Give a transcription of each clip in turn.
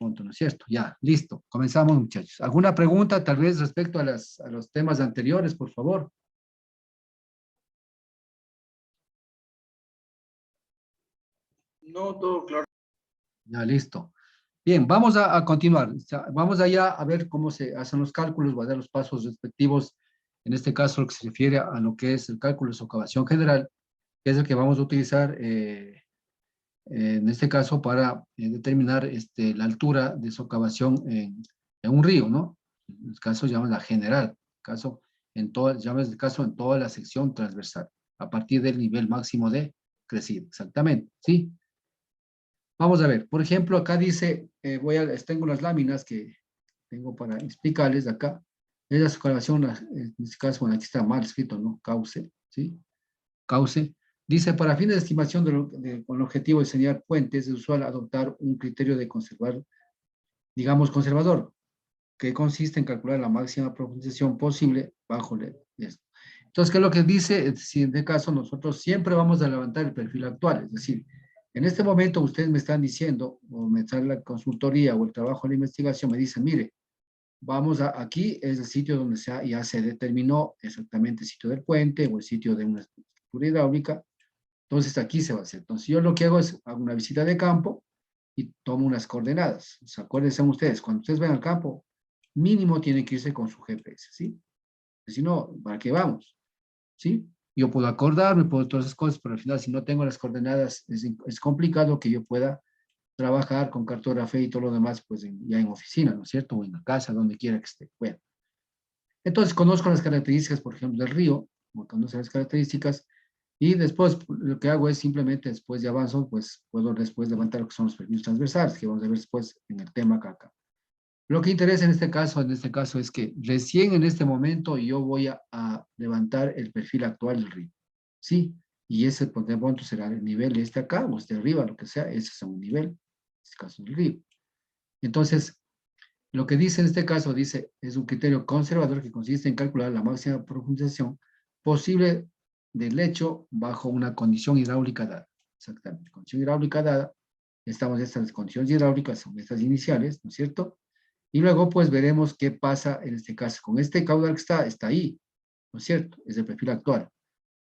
pronto, ¿no es cierto? Ya, listo. Comenzamos, muchachos. ¿Alguna pregunta tal vez respecto a los temas anteriores, por favor? No, todo claro. Ya, listo. Bien, vamos a continuar. O sea, vamos allá a ver cómo se hacen los cálculos, voy a dar los pasos respectivos, en este caso lo que se refiere a lo que es el cálculo de socavación general, que es el que vamos a utilizar en este caso para determinar la altura de socavación en un río, ¿no? En este caso llamamos la general, caso llamamos el caso en toda la sección transversal, a partir del nivel máximo de crecida, exactamente, ¿sí? Vamos a ver, por ejemplo, acá dice, tengo las láminas que tengo para explicarles acá. Es la socavación, en este caso, bueno, aquí está mal escrito, ¿no? Cauce, ¿sí? Cauce. Dice, para fines de estimación con el objetivo de diseñar puentes, es usual adoptar un criterio de conservar, digamos, conservador, que consiste en calcular la máxima profundización posible bajo esto. Entonces, ¿qué es lo que dice? Si en este caso nosotros siempre vamos a levantar el perfil actual, es decir, en este momento ustedes me están diciendo, o me sale la consultoría o el trabajo de la investigación, me dicen, mire, aquí es el sitio donde ya se determinó exactamente el sitio del puente o el sitio de una estructura hidráulica, entonces aquí se va a hacer. Entonces yo lo que hago es hago una visita de campo y tomo unas coordenadas. O sea, acuérdense ustedes, cuando ustedes ven al campo, mínimo tienen que irse con su GPS, ¿sí? Si no, ¿para qué vamos? ¿Sí? Yo puedo acordarme, puedo todas esas cosas, pero al final si no tengo las coordenadas es complicado que yo pueda trabajar con cartografía y todo lo demás, pues ya en oficina, ¿no es cierto? O en la casa, donde quiera que esté. Bueno, entonces conozco las características, por ejemplo, del río, conozco las características, y después lo que hago es simplemente, después de avanzo, pues puedo después levantar lo que son los perfiles transversales, que vamos a ver después en el tema acá. Lo que interesa en este caso es que recién en este momento yo voy a levantar el perfil actual del río, ¿sí? Y ese, por ejemplo, será el nivel este acá, o este arriba, lo que sea, ese es un nivel, en este caso del río. Entonces, lo que dice en este caso, dice, es un criterio conservador que consiste en calcular la máxima profundización posible del lecho bajo una condición hidráulica dada. Exactamente, condición hidráulica dada, estamos en estas condiciones hidráulicas, son estas iniciales, ¿no es cierto? Y luego, pues, veremos qué pasa en este caso. Con este caudal que está ahí, ¿no es cierto? Es el perfil actual.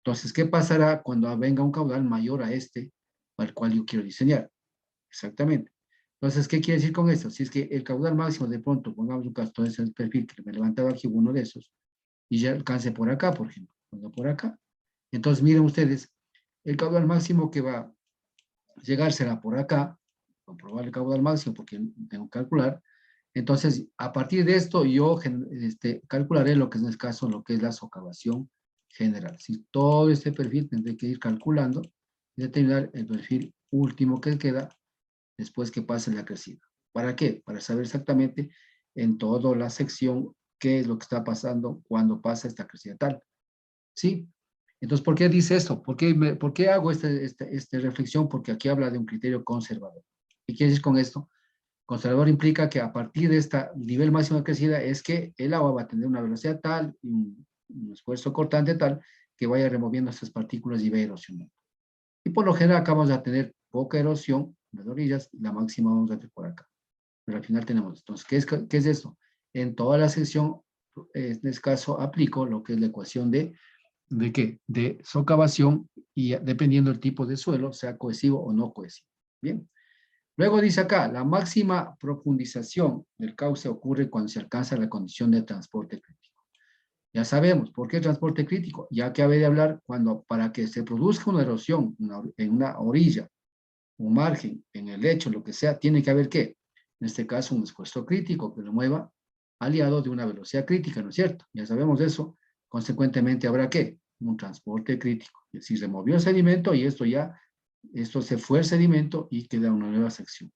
Entonces, ¿qué pasará cuando venga un caudal mayor a este, al cual yo quiero diseñar? Exactamente. Entonces, ¿qué quiere decir con esto? Si es que el caudal máximo de pronto, pongamos un caso, entonces el perfil que me levantaba aquí uno de esos, y ya alcance por acá, por ejemplo, ponga por acá. Entonces, miren ustedes, el caudal máximo que va a llegar será por acá, comprobar el caudal máximo porque tengo que calcular. Entonces, a partir de esto, yo calcularé lo que es en este caso, lo que es la socavación general. Si todo este perfil tendré que ir calculando y determinar el perfil último que queda después que pase la crecida. ¿Para qué? Para saber exactamente en toda la sección qué es lo que está pasando cuando pasa esta crecida tal. ¿Sí? Entonces, ¿por qué dice esto? ¿Por qué hago esta reflexión? Porque aquí habla de un criterio conservador. ¿Qué quiere decir con esto? Conservador implica que a partir de este nivel máximo de crecida es que el agua va a tener una velocidad tal y un esfuerzo cortante tal que vaya removiendo estas partículas y va erosionando. Y por lo general acá vamos a tener poca erosión en las orillas, la máxima vamos a tener por acá. Pero al final tenemos, entonces, ¿qué es esto? En toda la sección, en este caso, aplico lo que es la ecuación ¿de qué? De socavación y dependiendo del tipo de suelo, sea cohesivo o no cohesivo. Bien. Luego dice acá, la máxima profundización del cauce ocurre cuando se alcanza la condición de transporte crítico. Ya sabemos, ¿por qué transporte crítico? Ya que había de hablar cuando para que se produzca una erosión en una orilla, un margen, en el lecho, lo que sea, tiene que haber ¿qué? En este caso, un esfuerzo crítico que lo mueva aliado de una velocidad crítica, ¿no es cierto? Ya sabemos eso. Consecuentemente, ¿habrá qué? Un transporte crítico. Es decir, se movió el sedimento y esto se fue el sedimento y queda una nueva sección.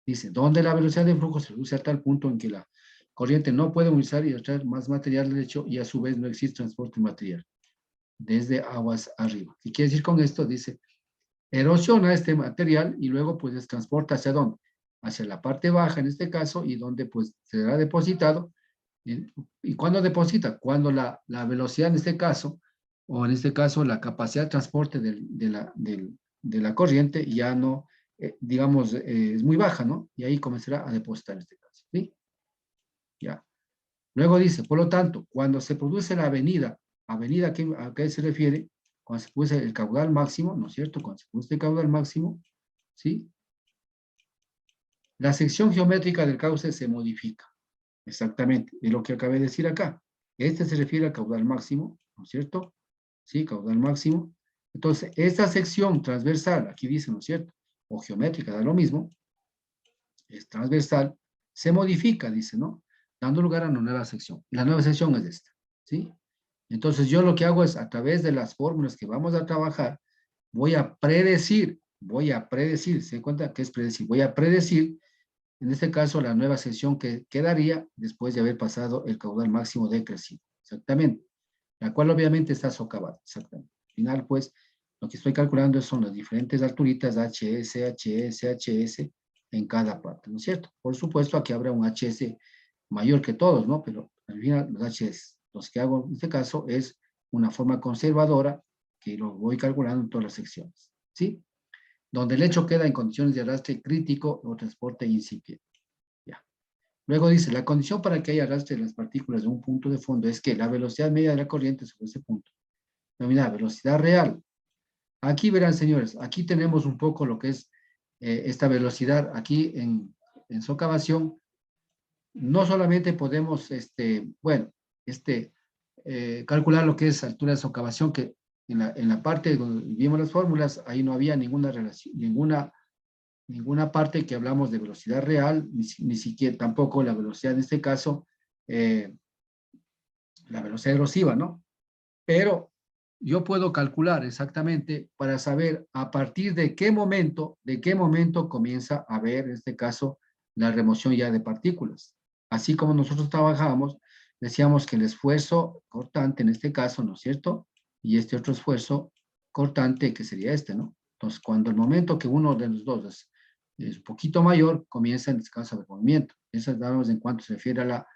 Dice, donde la velocidad de flujo se reduce a tal punto en que la corriente no puede movilizar y extraer más material del lecho y a su vez no existe transporte material desde aguas arriba. ¿Qué quiere decir con esto? Dice, erosiona este material y luego pues se transporta hacia dónde? Hacia la parte baja en este caso y donde pues será depositado. ¿Y cuándo deposita? Cuando la velocidad en este caso, o en este caso la capacidad de transporte de la corriente ya no digamos, es muy baja, ¿no? Y ahí comenzará a depositar en este caso, ¿sí? Ya. Luego dice, por lo tanto, cuando se produce la avenida, ¿avenida a qué se refiere? Cuando se produce el caudal máximo, ¿no es cierto? Cuando se produce el caudal máximo, ¿sí? La sección geométrica del cauce se modifica. Exactamente, es lo que acabé de decir acá. Este se refiere al caudal máximo, ¿no es cierto? Sí, caudal máximo. Entonces, esta sección transversal, aquí dice, ¿no es cierto? O geométrica, da lo mismo, es transversal, se modifica, dice, ¿no? Dando lugar a una nueva sección. Y la nueva sección es esta, ¿sí? Entonces, yo lo que hago es, a través de las fórmulas que vamos a trabajar, voy a predecir, ¿se dan cuenta que es predecir? Voy a predecir, en este caso, la nueva sección que quedaría después de haber pasado el caudal máximo decrecido, exactamente, la cual obviamente está socavada, exactamente. Al final, pues, lo que estoy calculando son las diferentes alturitas HS, HS, HS en cada parte, ¿no es cierto? Por supuesto, aquí habrá un HS mayor que todos, ¿no? Pero al final, los HS, los que hago en este caso es una forma conservadora que lo voy calculando en todas las secciones, ¿sí? Donde el hecho queda en condiciones de arrastre crítico o transporte incipiente. Ya. Luego dice, la condición para que haya arrastre de las partículas de un punto de fondo es que la velocidad media de la corriente sobre ese punto, denominada velocidad real. Aquí verán, señores, aquí tenemos un poco lo que es esta velocidad. Aquí en socavación, no solamente podemos, calcular lo que es altura de socavación, que en la parte donde vimos las fórmulas, ahí no había ninguna relación, ninguna parte que hablamos de velocidad real, ni siquiera tampoco la velocidad, en este caso, la velocidad erosiva, ¿no? Pero yo puedo calcular exactamente para saber a partir de qué momento comienza a haber, en este caso, la remoción ya de partículas. Así como nosotros trabajábamos, decíamos que el esfuerzo cortante, en este caso, ¿no es cierto? Y este otro esfuerzo cortante, que sería este, ¿no? Entonces, cuando el momento que uno de los dos es un poquito mayor, comienza en este caso el movimiento. Eso es en cuanto se refiere a la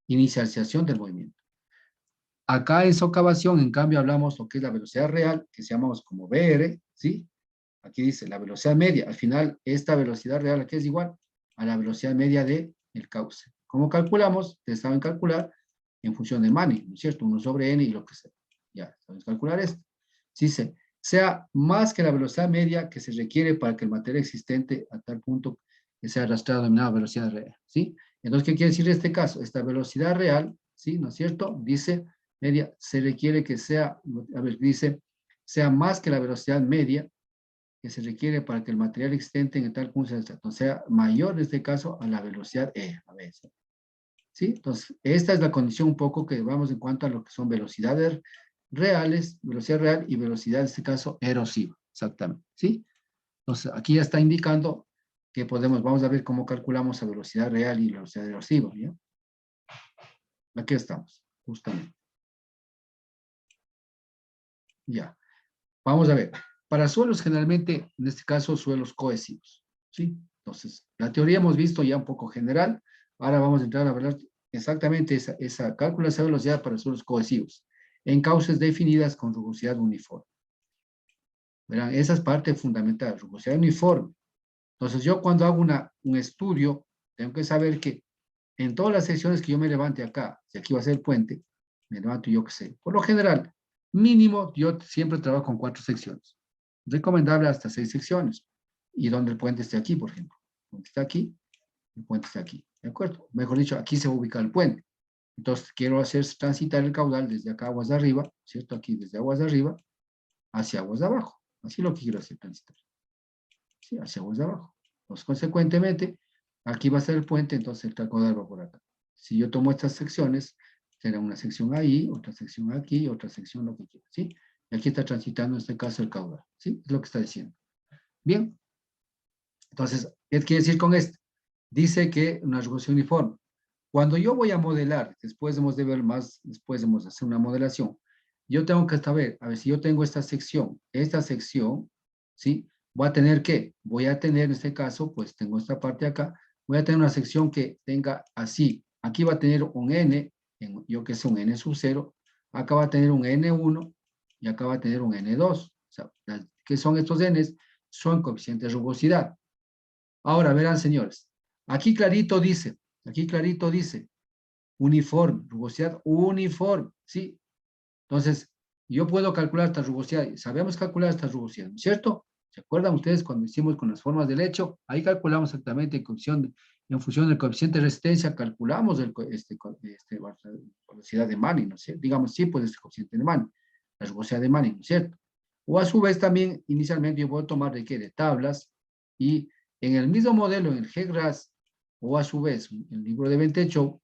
inicialización del movimiento. Acá en socavación, en cambio, hablamos lo que es la velocidad real, que llamamos como VR, ¿sí? Aquí dice la velocidad media. Al final, esta velocidad real aquí es igual a la velocidad media del cauce. ¿Cómo calculamos? Ustedes saben calcular en función de Manning, ¿no es cierto? 1 sobre n y lo que sea. Ya, sabemos calcular esto. Si sea más que la velocidad media que se requiere para que el material existente a tal punto que sea arrastrado denominado velocidad real, ¿sí? Entonces, ¿qué quiere decir este caso? Esta velocidad real, ¿sí? ¿No es cierto? Dice media, se requiere que sea, a ver, dice, sea más que la velocidad media que se requiere para que el material existente en tal punto sea mayor en este caso a la velocidad E, a veces. ¿Sí? Entonces, esta es la condición un poco que vamos en cuanto a lo que son velocidades reales, velocidad real y velocidad, en este caso, erosiva, exactamente, ¿sí? Entonces, aquí ya está indicando que vamos a ver cómo calculamos la velocidad real y la velocidad erosiva, ¿ya? Aquí estamos, justamente. Ya. Vamos a ver. Para suelos generalmente, en este caso, suelos cohesivos, ¿sí? Entonces, la teoría hemos visto ya un poco general. Ahora vamos a entrar a ver exactamente esa cálculo de esa velocidad para suelos cohesivos en cauces definidas con rugosidad uniforme. Verán, esa es parte fundamental, rugosidad uniforme. Entonces, yo cuando hago un estudio, tengo que saber que en todas las secciones que yo me levante acá, si aquí va a ser el puente, me levanto yo que sé. Por lo general, mínimo, yo siempre trabajo con 4 secciones. Recomendable hasta 6 secciones. Y donde el puente esté aquí, por ejemplo. El puente está aquí, el puente está aquí. ¿De acuerdo? Mejor dicho, aquí se va a ubicar el puente. Entonces, quiero hacer transitar el caudal desde acá aguas de arriba, ¿cierto? Aquí desde aguas de arriba hacia aguas de abajo. Así lo que quiero hacer transitar. ¿Sí? Hacia aguas de abajo. Pues, consecuentemente, aquí va a ser el puente, entonces el caudal va por acá. Si yo tomo estas secciones, será una sección ahí, otra sección aquí, otra sección lo que quiera, ¿sí? Y aquí está transitando en este caso el caudal, ¿sí? Es lo que está diciendo. Bien. Entonces, ¿qué quiere decir con esto? Dice que una rugosidad uniforme. Cuando yo voy a modelar, después hemos de ver más, después hemos de hacer una modelación, yo tengo que saber, a ver si yo tengo esta sección, ¿sí? Voy a tener ¿qué? Voy a tener en este caso, pues tengo esta parte acá, voy a tener una sección que tenga así, aquí va a tener un n, yo que sé, un n sub 0, acá va a tener un n1 y acá va a tener un n2. O sea, ¿qué son estos n's? Son coeficientes de rugosidad. Ahora, verán, señores, aquí clarito dice, uniforme, rugosidad uniforme, ¿sí? Entonces, yo puedo calcular esta rugosidad, sabemos calcular esta rugosidad, ¿no es cierto? ¿Se acuerdan ustedes cuando hicimos con las formas del hecho? Ahí calculamos exactamente en función del coeficiente de resistencia, calculamos velocidad de Manning, ¿no es cierto? Digamos, sí, pues este coeficiente de Manning, la rugosidad de Manning, ¿no es cierto? O a su vez también, inicialmente yo puedo tomar de qué, de tablas, y en el mismo modelo, en el GRAS, o a su vez, en el libro de Ventecho,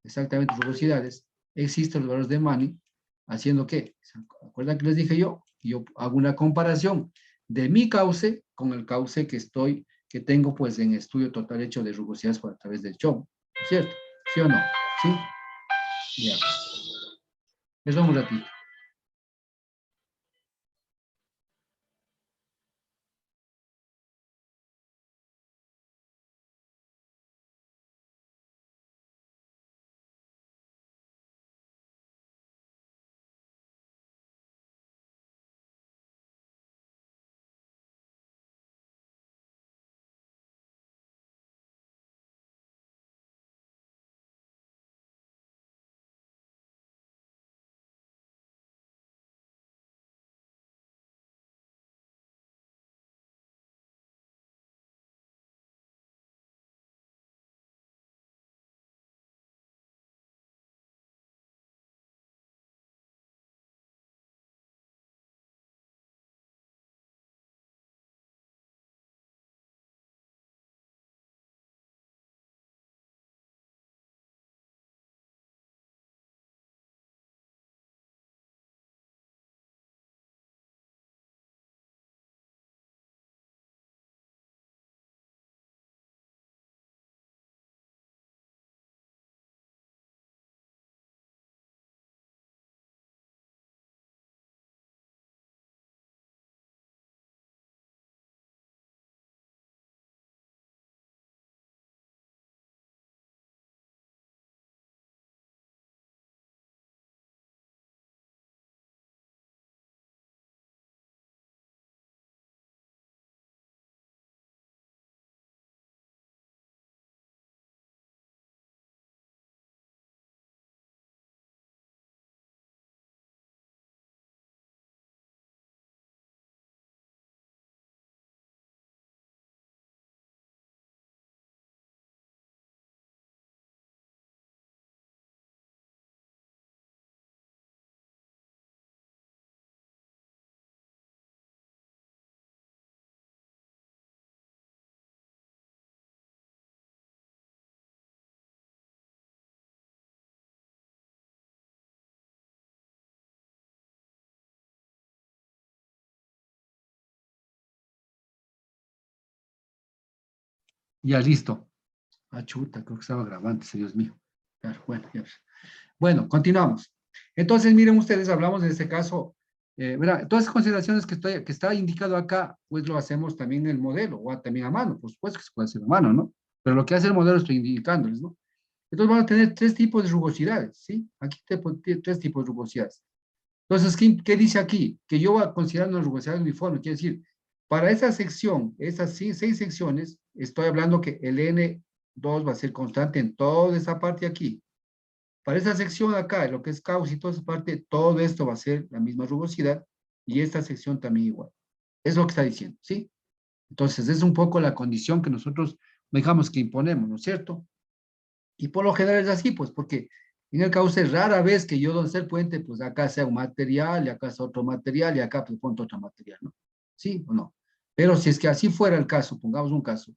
exactamente rugosidades, existen los valores de Manning, haciendo qué, ¿se acuerdan que les dije yo? Yo hago una comparación de mi cauce con el cauce que tengo pues en estudio total hecho de rugosidades a través del show, ¿cierto? ¿Sí o no? ¿Sí? Ya. Eso un ratito. Ya listo. Ah, chuta, creo que estaba grabando, Dios mío. Claro, bueno, ya. Bueno, continuamos. Entonces, miren ustedes, hablamos de este caso, verá, todas esas consideraciones que está indicado acá, pues lo hacemos también en el modelo, o también a mano, por supuesto que se puede hacer a mano, ¿no? Pero lo que hace el modelo estoy indicándoles, ¿no? Entonces van a tener tres tipos de rugosidades, ¿sí? Aquí tres tipos de rugosidades. Entonces, ¿qué dice aquí? Que yo voy a considerar una rugosidad uniforme, quiere decir, para esa sección, esas seis secciones, estoy hablando que el N2 va a ser constante en toda esa parte aquí. Para esa sección acá, lo que es causa y toda esa parte, todo esto va a ser la misma rugosidad y esta sección también igual. Es lo que está diciendo, ¿sí? Entonces, es un poco la condición que nosotros dejamos que imponemos, ¿no es cierto? Y por lo general es así, pues, porque en el cauce rara vez que yo donde sea el puente, pues acá sea un material, y acá sea otro material, y acá pues pongo otro material, ¿no? ¿Sí o no? Pero si es que así fuera el caso, pongamos un caso,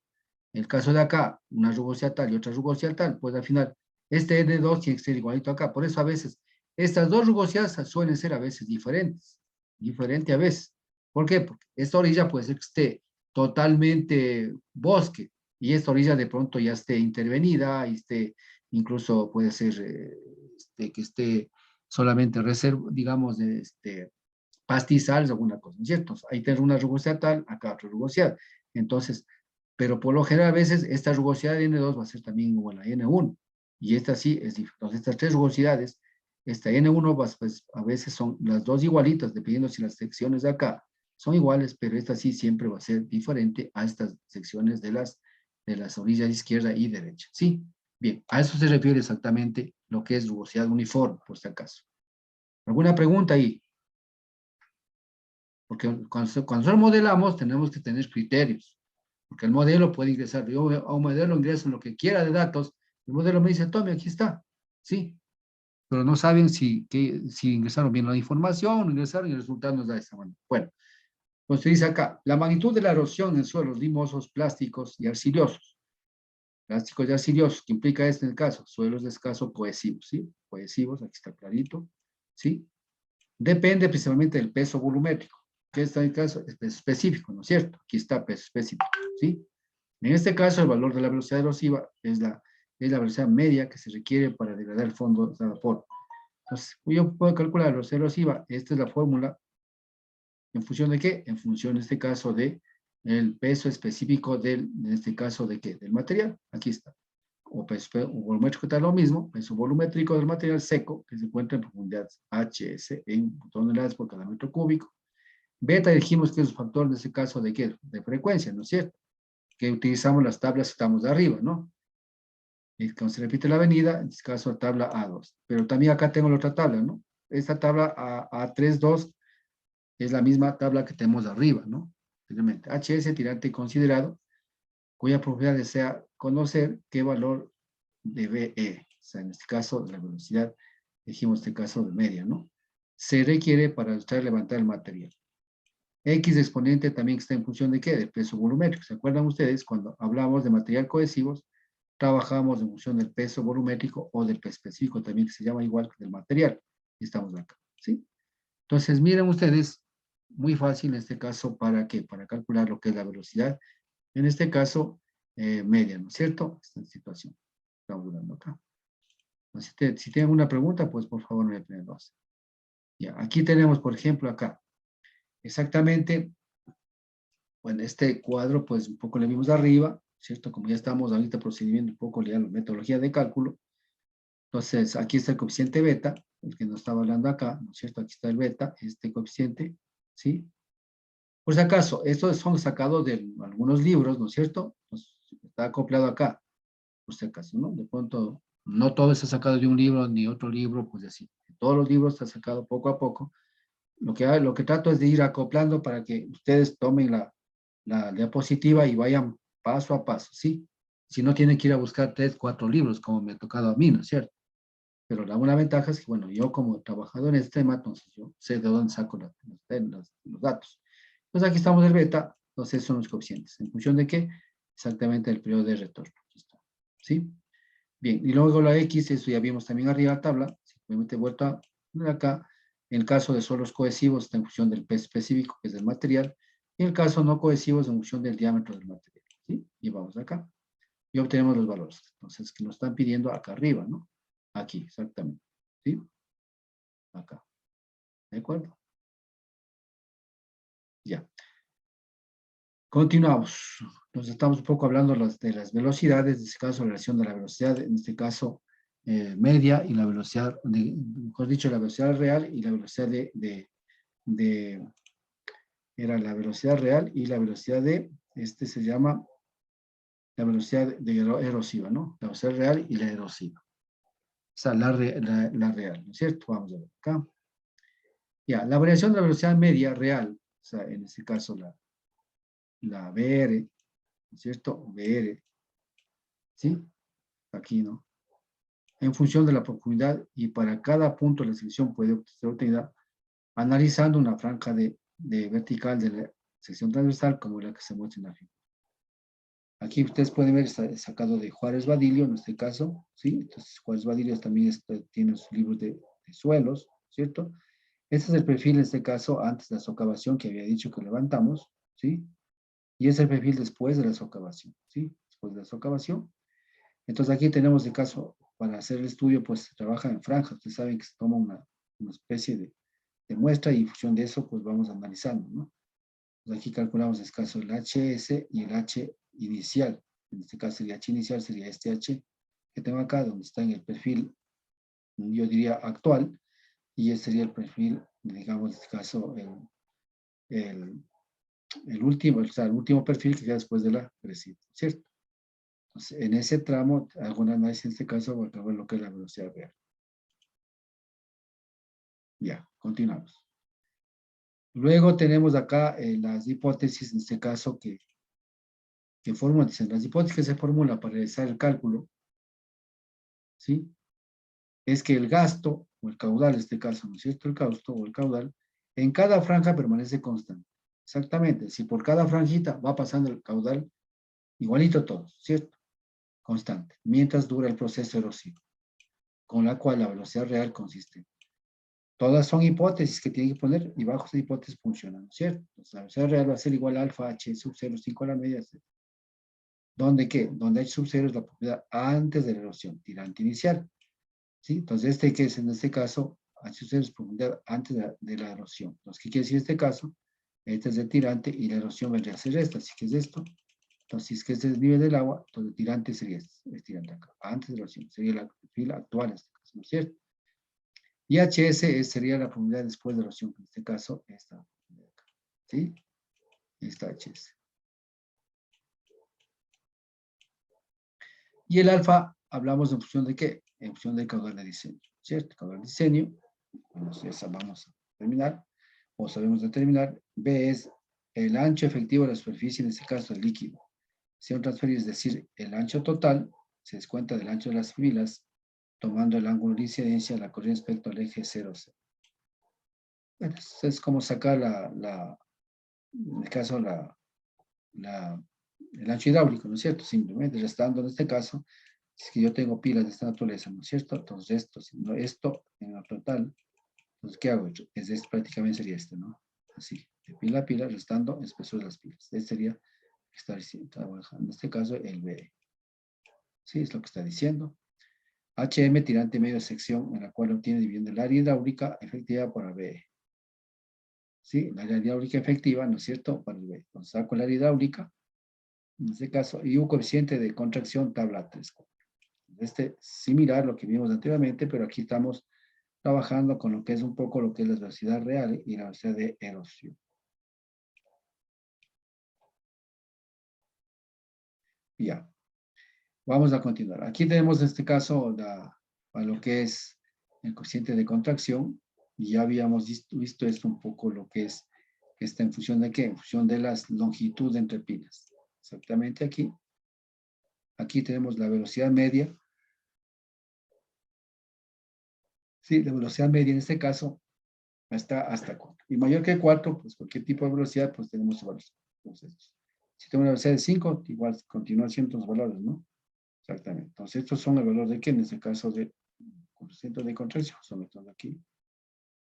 el caso de acá, una rugosidad tal y otra rugosidad tal, pues al final, este N2 tiene que ser igualito acá. Por eso a veces, estas dos rugosidades suelen ser a veces diferentes, diferente a veces. ¿Por qué? Porque esta orilla puede ser que esté totalmente bosque, y esta orilla de pronto ya esté intervenida, y esté, incluso puede ser que esté solamente reserva, digamos, pastizales o alguna cosa, ¿cierto? Ahí tenemos una rugosidad tal, acá otra rugosidad. Entonces, pero por lo general a veces esta rugosidad de N2 va a ser también igual a N1, y esta sí es diferente. Entonces, estas tres rugosidades, esta N1 pues, a veces son las dos igualitas, dependiendo si las secciones de acá son iguales, pero esta sí siempre va a ser diferente a estas secciones de las de las orillas izquierda y derecha. ¿Sí? Bien, a eso se refiere exactamente lo que es rugosidad uniforme, por si acaso. ¿Alguna pregunta ahí? Porque cuando nosotros modelamos, tenemos que tener criterios. Porque el modelo puede ingresar, yo a un modelo ingreso lo que quiera de datos, el modelo me dice, tome, aquí está. ¿Sí? Pero no saben si ingresaron bien la información, ingresaron y el resultado nos da esa manera. Bueno, pues se dice acá, la magnitud de la erosión en suelos limosos, plásticos y arcillosos. Plásticos y arcillosos, que implica esto en el caso, suelos de escaso cohesivos, ¿sí? Cohesivos, aquí está clarito, ¿sí? Depende principalmente del peso volumétrico, que está en el caso es peso específico, ¿no es cierto? Aquí está peso específico, ¿sí? En este caso, el valor de la velocidad erosiva es la velocidad media que se requiere para degradar el fondo de vapor. Entonces, yo puedo calcular la velocidad erosiva, esta es la fórmula, ¿en función de qué? En función, en este caso, de el peso específico en este caso, ¿de qué? Del material, aquí está. O peso volumétrico está lo mismo, peso volumétrico del material seco, que se encuentra en profundidad HS en toneladas por cada metro cúbico. Beta dijimos que es un factor, en este caso, ¿de qué? De frecuencia, ¿no es cierto? Que utilizamos las tablas que estamos de arriba, ¿no? Y cuando se repite la avenida, en este caso, tabla A2. Pero también acá tengo la otra tabla, ¿no? Esta tabla A32 es la misma tabla que tenemos arriba, ¿no? Simplemente HS, tirante considerado, cuya propiedad desea conocer qué valor de BE, o sea, en este caso, la velocidad, dijimos este caso de media, ¿no? Se requiere para levantar el material. X exponente también está en función de ¿qué? Del peso volumétrico. ¿Se acuerdan ustedes cuando hablamos de material cohesivos? Trabajamos en función del peso volumétrico o del peso específico, también que se llama igual que del material. Y estamos acá, ¿sí? Entonces, miren ustedes, muy fácil en este caso, ¿para qué? Para calcular lo que es la velocidad, en este caso, media, ¿no es cierto? Esta situación. Estamos hablando acá. Si tienen una pregunta, pues por favor me ponen dos. Ya, aquí tenemos, por ejemplo, acá, exactamente, bueno, este cuadro, pues un poco le vimos de arriba, ¿cierto? Como ya estamos ahorita procediendo un poco ya la metodología de cálculo, entonces aquí está el coeficiente beta, el que nos estaba hablando acá, ¿no es cierto? Aquí está el beta, este coeficiente, ¿sí? Por si acaso, estos son sacados de algunos libros, ¿no es cierto? Pues, está acoplado acá, por si acaso, ¿no? De pronto, no todo está sacado de un libro ni otro libro, pues así. Todos los libros están sacados poco a poco. Lo que trato es de ir acoplando para que ustedes tomen la diapositiva y vayan paso a paso, ¿sí? Si no tienen que ir a buscar 3, 4 libros, como me ha tocado a mí, ¿no es cierto? Pero la buena ventaja es que, bueno, yo como trabajador en este tema, entonces yo sé de dónde saco los datos. Entonces aquí estamos el beta, entonces son los coeficientes. ¿En función de qué? Exactamente el periodo de retorno. Aquí está, ¿sí? Bien, y luego la X, eso ya vimos también arriba la tabla, simplemente vuelta a poner acá. En el caso de suelos cohesivos, está en función del peso específico, que es el material. Y en el caso no cohesivo, es en función del diámetro del material. ¿Sí? Y vamos acá. Y obtenemos los valores. Entonces, que nos están pidiendo acá arriba, ¿no? Aquí, exactamente. ¿Sí? Acá. ¿De acuerdo? Ya. Continuamos. Nos estamos un poco hablando de las velocidades, en este caso, la relación de la velocidad, en este caso, media y la velocidad, mejor dicho, la velocidad real y la velocidad era la velocidad real y la velocidad este se llama la velocidad erosiva, ¿no? La velocidad real y la erosiva. O sea, la real, ¿no es cierto? Vamos a ver acá. Ya, la variación de la velocidad media real, o sea, en este caso la VR, ¿no es cierto? VR, ¿sí? Aquí, ¿no? En función de la profundidad y para cada punto la sección puede ser obtenida analizando una franja de vertical de la sección transversal como la que se muestra en la figura. Aquí ustedes pueden ver, está sacado de Juárez Badillo, en este caso, ¿sí? Entonces Juárez Badillo también tiene sus libros de suelos, ¿cierto? Este es el perfil, en este caso, antes de la socavación que había dicho que levantamos, ¿sí? Y es el perfil después de la socavación, ¿sí? Después de la socavación. Entonces aquí tenemos el caso, para hacer el estudio, pues se trabaja en franjas. Ustedes saben que se toma una especie de muestra y en función de eso, pues vamos analizando, ¿no? Pues aquí calculamos el caso del HS y el H inicial. En este caso, el H inicial sería este H que tengo acá, donde está en el perfil, yo diría, actual, y este sería el perfil, digamos, en este caso, el último, o sea, el último perfil que queda después de la residuo, ¿cierto? Entonces, en ese tramo, alguna análisis en este caso va a ver lo que es la velocidad real. Ya, continuamos. Luego tenemos acá las hipótesis, en este caso, que forman, dicen, las hipótesis que se formulan para realizar el cálculo, ¿sí? Es que el gasto, o el caudal en este caso, ¿no es cierto? El gasto o el caudal, en cada franja permanece constante. Exactamente, si por cada franjita va pasando el caudal, igualito todos, ¿cierto? Constante, mientras dura el proceso erosivo, con la cual la velocidad real consiste. Todas son hipótesis que tienen que poner y bajo esa hipótesis funcionan, ¿no es cierto? Entonces, la velocidad real va a ser igual a alfa h sub 0, 5 a la media. ¿Dónde qué? Donde h sub 0 es la propiedad antes de la erosión, tirante inicial. ¿Sí? Entonces, que es en este caso, h sub 0 es profundidad antes de la erosión. Entonces, ¿qué quiere decir este caso? Este es el tirante y la erosión vendría a ser esta. Así que es esto. Entonces, si es que este es el nivel del agua, entonces el tirante sería este, el tirante acá, antes de la erosión. Sería la fila actual en este caso, ¿no es cierto? Y HS sería la profundidad después de erosión, en este caso, esta profundidad acá. ¿Sí? Esta HS. Y el alfa, hablamos en función de qué? En función del caudal de diseño, ¿cierto? Caudal de diseño, entonces vamos a terminar, o sabemos determinar, B es el ancho efectivo de la superficie, en este caso el líquido. Si un transferido, es decir, el ancho total, se descuenta del ancho de las filas, tomando el ángulo de incidencia de la corriente respecto al eje 0, 0. Bueno, es como sacar en el caso, el ancho hidráulico, ¿no es cierto? Simplemente restando en este caso, es que yo tengo pilas de esta naturaleza, ¿no es cierto? Entonces esto en lo total, entonces ¿qué hago? Prácticamente sería este, ¿no? Así, de pila a pila, restando el espesor de las pilas. Este sería, en este caso, el BE. Sí, es lo que está diciendo. HM, tirante medio de sección, en la cual obtiene dividiendo el área hidráulica efectiva por BE. ¿Sí? La área hidráulica efectiva, ¿no es cierto? Para el BE. Entonces saco el área hidráulica, en este caso, y un coeficiente de contracción tabla 3. Similar a lo que vimos anteriormente, pero aquí estamos trabajando con lo que es un poco lo que es la velocidad real y la velocidad de erosión. Ya, vamos a continuar. Aquí tenemos en este caso a lo que es el coeficiente de contracción, y ya habíamos visto esto un poco lo que es, que está en función de qué, en función de las longitudes entre pilas. Exactamente aquí. Aquí tenemos la velocidad media. Sí, la velocidad media en este caso está hasta 4. Y mayor que 4, pues cualquier tipo de velocidad, pues tenemos valores. Entonces, si tengo una velocidad de 5, igual continúan siendo los valores, ¿no? Exactamente. Entonces, estos son el valor de qué, en este caso de coeficiente de contracción. Son estos de aquí,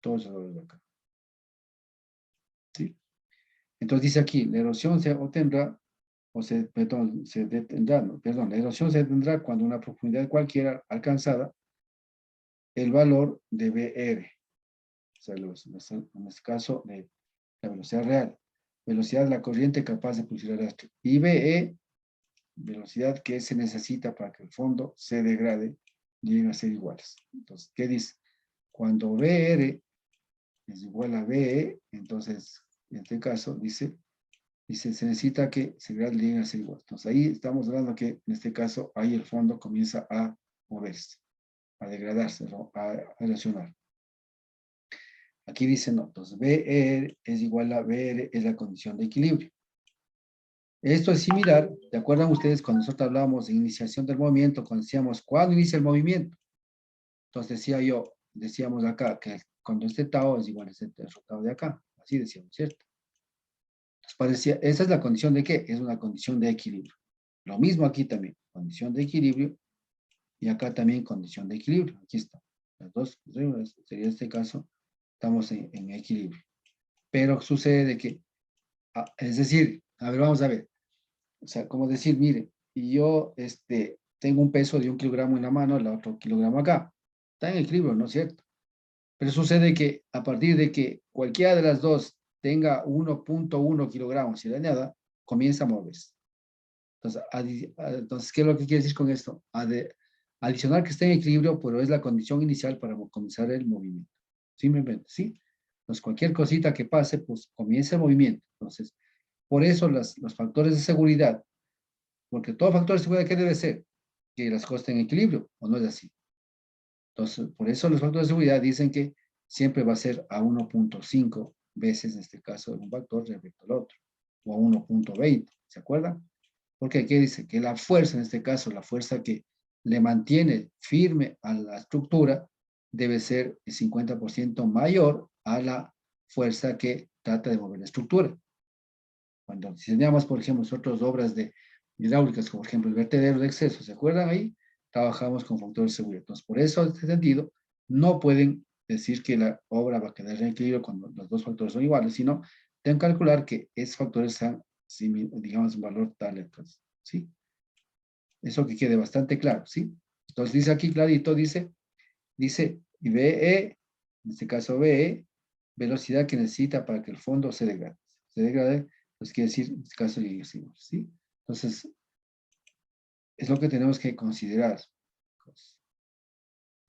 todos los valores de acá. ¿Sí? Entonces dice aquí, la erosión se obtendrá, se detendrá, no, perdón, la erosión se detendrá cuando una profundidad cualquiera alcanzada el valor de BR. O sea, en este caso, de la velocidad real. Velocidad de la corriente capaz de producir arrastre. Y BE, velocidad que se necesita para que el fondo se degrade, lleguen a ser iguales. Entonces, ¿qué dice? Cuando BR es igual a BE, entonces, en este caso, dice, se necesita que se lleguen a ser iguales. Entonces, ahí estamos hablando que, en este caso, ahí el fondo comienza a moverse, a degradarse, a erosionar. Aquí dice, no, entonces BR es igual a BR es la condición de equilibrio. Esto es similar, ¿te acuerdan ustedes cuando nosotros hablábamos de iniciación del movimiento, cuando decíamos, ¿cuándo inicia el movimiento? Entonces decíamos acá, que cuando este tau es igual a este resultado de acá, así decíamos, ¿cierto? Entonces parecía, esa es la condición de ¿qué? Es una condición de equilibrio. Lo mismo aquí también, condición de equilibrio, y acá también condición de equilibrio, aquí está. Las dos, sería este caso, estamos en equilibrio. Pero sucede de que, es decir, a ver, vamos a ver, o sea, como decir, mire, y yo tengo un peso de 1 kilogramo en la mano, el otro kilogramo acá. Está en equilibrio, ¿no es cierto? Pero sucede que a partir de que cualquiera de las dos tenga 1.1 kilogramos y le añada, comienza a moverse. Entonces, ¿qué es lo que quiere decir con esto? Adicionar que esté en equilibrio, pero es la condición inicial para comenzar el movimiento. Simplemente, ¿sí? Entonces, cualquier cosita que pase, pues comienza el movimiento. Entonces, por eso los factores de seguridad Porque todo factor de seguridad, ¿qué debe ser? Que las cosas estén en equilibrio, ¿o no es así? Entonces, por eso los factores de seguridad dicen que siempre va a ser a 1.5 veces, en este caso, un factor respecto al otro, o a 1.20, ¿se acuerdan? Porque ¿qué dice? Que la fuerza, en este caso, la fuerza que le mantiene firme a la estructura, debe ser el 50% mayor a la fuerza que trata de mover la estructura. Cuando diseñamos, por ejemplo, nosotros obras de hidráulicas, como por ejemplo el vertedero de exceso, ¿se acuerdan ahí? Trabajamos con factores de seguridad. Entonces, por eso, en este sentido, no pueden decir que la obra va a quedar en equilibrio cuando los dos factores son iguales, sino deben calcular que esos factores sean, digamos, un valor tal, entonces, ¿sí? Eso que quede bastante claro, ¿sí? Entonces, dice aquí clarito, dice, y VE, en este caso VE, velocidad que necesita para que el fondo se degrade. Se degrade, pues quiere decir, en este caso, irreversible, ¿sí? Entonces, es lo que tenemos que considerar.